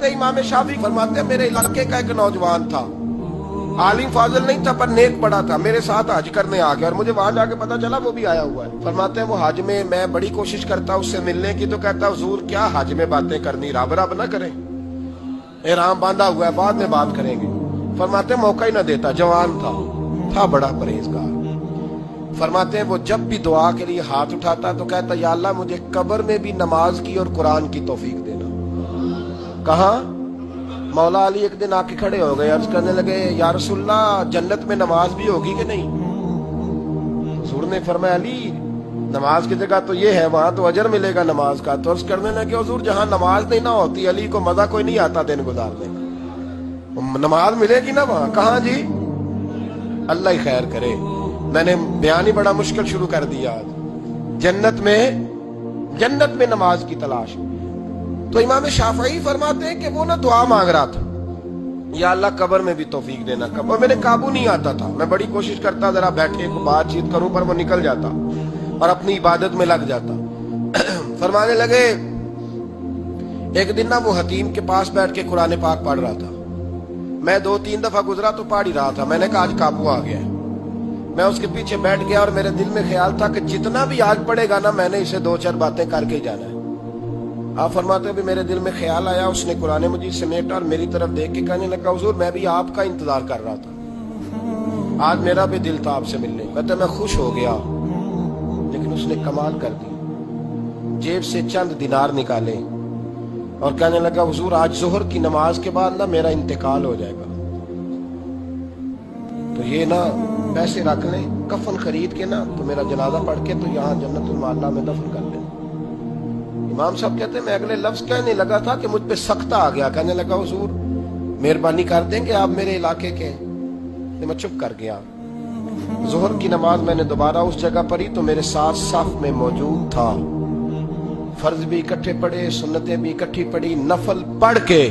इमाम शाफी फरमाते हैं मेरे इलाके का एक नौजवान था, आलिम फाजिल नहीं था पर नेक बड़ा था, मेरे साथ हज करने आ गया और मुझे वहां जाके पता चला वो भी आया हुआ है। फरमाते हैं वो हज में मैं बड़ी कोशिश करता उससे मिलने की, तो कहता हुजूर क्या हज में बातें करनी, रब रब ना करें, एहराम बांधा हुआ है, बाद में बात करेंगे। फरमाते मौका ही ना देता, जवान था बड़ा परहेजगार। फरमाते हैं वो जब भी दुआ के लिए हाथ उठाता तो कहता या अल्लाह मुझे कब्र में भी नमाज की और कुरान की तौफीक देना। कहा मौला अली एक दिन आके खड़े हो गए, अर्ज करने लगे या रसूलल्लाह जन्नत में नमाज भी होगी कि नहीं? हुजूर ने फरमाया अली नमाज की जगह तो ये है, वहां तो अजर मिलेगा नमाज का। तो अर्ज करने लगे हुजूर जहां नमाज नहीं ना होती अली को मजा कोई नहीं आता दिन गुजारने का, नमाज मिलेगी ना वहां? कहा जी अल्लाह ही खैर करे, मैंने बयान ही बड़ा मुश्किल शुरू कर दिया आज। जन्नत में नमाज की तलाश। तो इमाम शाफई फरमाते हैं कि वो ना दुआ मांग रहा था, या अल्लाह कब्र में भी तौफीक देना, कब्र मेरे काबू नहीं आता था, मैं बड़ी कोशिश करता जरा बैठे को बातचीत करूं पर वो निकल जाता और अपनी इबादत में लग जाता। फरमाने लगे एक दिन ना वो हतीम के पास बैठ के कुरान पाक पढ़ रहा था, मैं 2-3 दफा गुजरा तो पढ़ ही रहा था, मैंने कहा आज काबू आ गया। मैं उसके पीछे बैठ गया और मेरे दिल में ख्याल था कि जितना भी आज पड़ेगा ना मैंने इसे 2-4 बातें करके जाना है। आप फरमाते भी मेरे दिल में ख्याल आया, उसने कुरान मजीद समेटा और मेरी तरफ देख के कहने लगा हुजूर मैं भी आपका इंतजार कर रहा था, आज मेरा भी दिल था आपसे मिलने। कहते मैं खुश हो गया, लेकिन उसने कमाल कर दी, जेब से चंद दिनार निकाले और कहने लगा हुजूर आज जोहर की नमाज के बाद ना मेरा इंतकाल हो जाएगा, तो ये ना पैसे रख लें, कफन खरीद के ना तो मेरा जनाजा पढ़ के तो यहाँ जन्नतुल माला में दफन कर लें। इमाम साहब कहते हैं मैं अगले लफ्ज कहने लगा था कि मुझ पे सख्ता आ गया, कहने लगा हुजूर मेहरबानी कर देंगे आप मेरे इलाके के, तो मैं चुप कर गया। जोहर की नमाज मैंने दोबारा उस जगह पढ़ी तो मेरे साथ साफ में मौजूद था, फर्ज भी इकट्ठे पढ़े, सुन्नतें भी इकट्ठी पढ़ी, नफल पढ़ के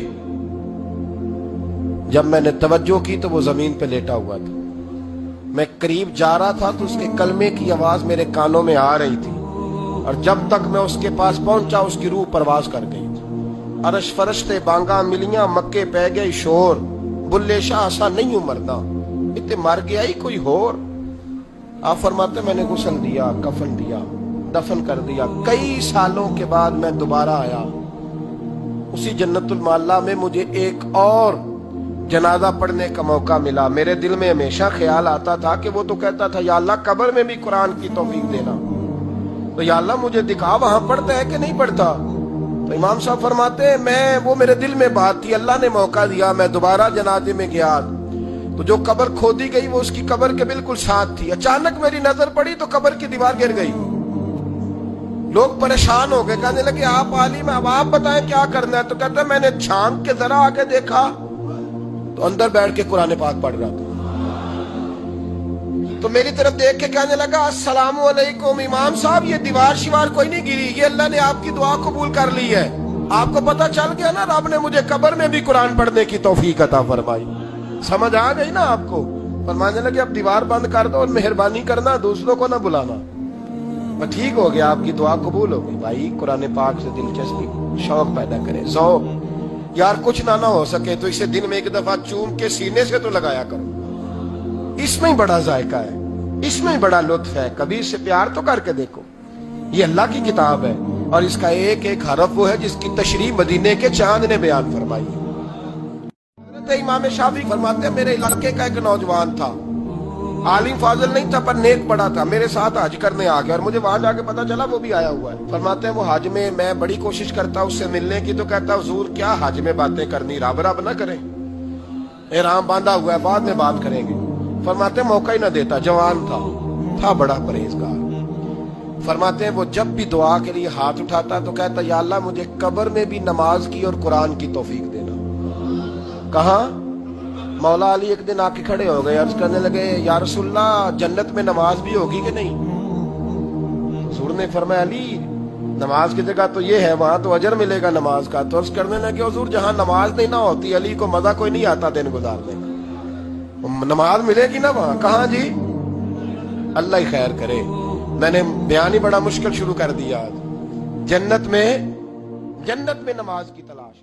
जब मैंने तवज्जो की तो वो जमीन पे लेटा हुआ था। मैं करीब जा रहा था तो उसके कलमे की आवाज मेरे कानों में आ रही थी और जब तक मैं उसके पास पहुंचा उसकी रूह परवाज कर गई। अरश फरश्ते बांगा मिलियां, मक्के पै गई शोर, बुल्ले शाह सा नहीं मरदा, इतने मर गया ही कोई होर। आप फरमाते मैंने गुस्ल दिया, कफन दिया, दफन कर दिया। कई सालों के बाद मैं दोबारा आया, उसी जन्नतुल माला में मुझे एक और जनाजा पढ़ने का मौका मिला। मेरे दिल में हमेशा ख्याल आता था कि वो तो कहता था या अल्लाह कब्र में भी कुरान की तौफीक देना, तो या अल्लाह मुझे दिखा वहां पढ़ता है कि नहीं पढ़ता। तो इमाम साहब फरमाते हैं मैं वो मेरे दिल में बात थी, अल्लाह ने मौका दिया, मैं दोबारा जनाजे में गया तो जो कब्र खोदी गई वो उसकी कब्र के बिल्कुल साथ थी। अचानक मेरी नजर पड़ी तो कब्र की दीवार गिर गई, लोग परेशान हो गए, कहने लगे आप आलिम अब आप बताएं क्या करना है? तो कहते मैंने झांक के जरा आके देखा तो अंदर बैठ के कुरान पाक पढ़ रहा था, तो मेरी तरफ देख के कहने लगा अस्सलाम वालेकुम इमाम साहब ये दीवार शिवार कोई नहीं गिरी, ये अल्लाह ने आपकी दुआ कबूल कर ली है। आपको पता चल गया ना रब ने मुझे कब्र में भी कुरान पढ़ने की तौफीक अता फरमाई। समझ आ गई ना आपको? फरमाने लगे अब दीवार बंद कर दो और मेहरबानी करना दूसरों को ना बुलाना। मैं ठीक हो गया, आपकी दुआ कबूल हो गई। भाई कुरान पाक से दिलचस्पी शौक पैदा करे, शौक यार कुछ ना हो सके तो इसे दिन में एक दफा चूम के सीने से तो लगाया करो, इसमें ही बड़ा जायका है, इसमें ही बड़ा लुत्फ है। कभी इससे प्यार तो करके देखो, ये अल्लाह की किताब है और इसका एक एक हरफ वो है जिसकी तशरीह मदीने के चांद ने बयान फरमाई है। इमाम शाफी फरमाते हैं मेरे इलाके का एक नौजवान था, आलिम फाजिल नहीं था पर नेक बड़ा था, मेरे साथ हज करने आ गया और मुझे वहां जाके पता चला वो भी आया हुआ है। फरमाते हैं वो हज में मैं बड़ी कोशिश करता उससे मिलने की, तो कहता हुजूर क्या हज में बातें करनी, रब रब ना करें, एहराम बांधा हुआ है, बाद में बात करेंगे। फरमाते मौका ही ना देता, जवान था बड़ा परहेजगार। फरमाते हैं वो जब भी दुआ के लिए हाथ उठाता तो कहता या अल्लाह मुझे कब्र में भी नमाज की और कुरान की तौफीक देना। कहा मौला अली एक दिन आके खड़े हो गए, अर्ज करने लगे या रसूलल्लाह जन्नत में नमाज भी होगी कि नहीं? हुजूर ने फरमाया अली नमाज की जगह तो ये है, वहां तो अजर मिलेगा नमाज का। तो अर्ज करने लगे हुजूर जहां नमाज नहीं ना होती अली को मजा कोई नहीं आता दिन गुजारने का, नमाज मिलेगी ना वहां? कहा जी अल्लाह ही खैर करे, मैंने बयान ही बड़ा मुश्किल शुरू कर दिया आज। जन्नत में नमाज की तलाश।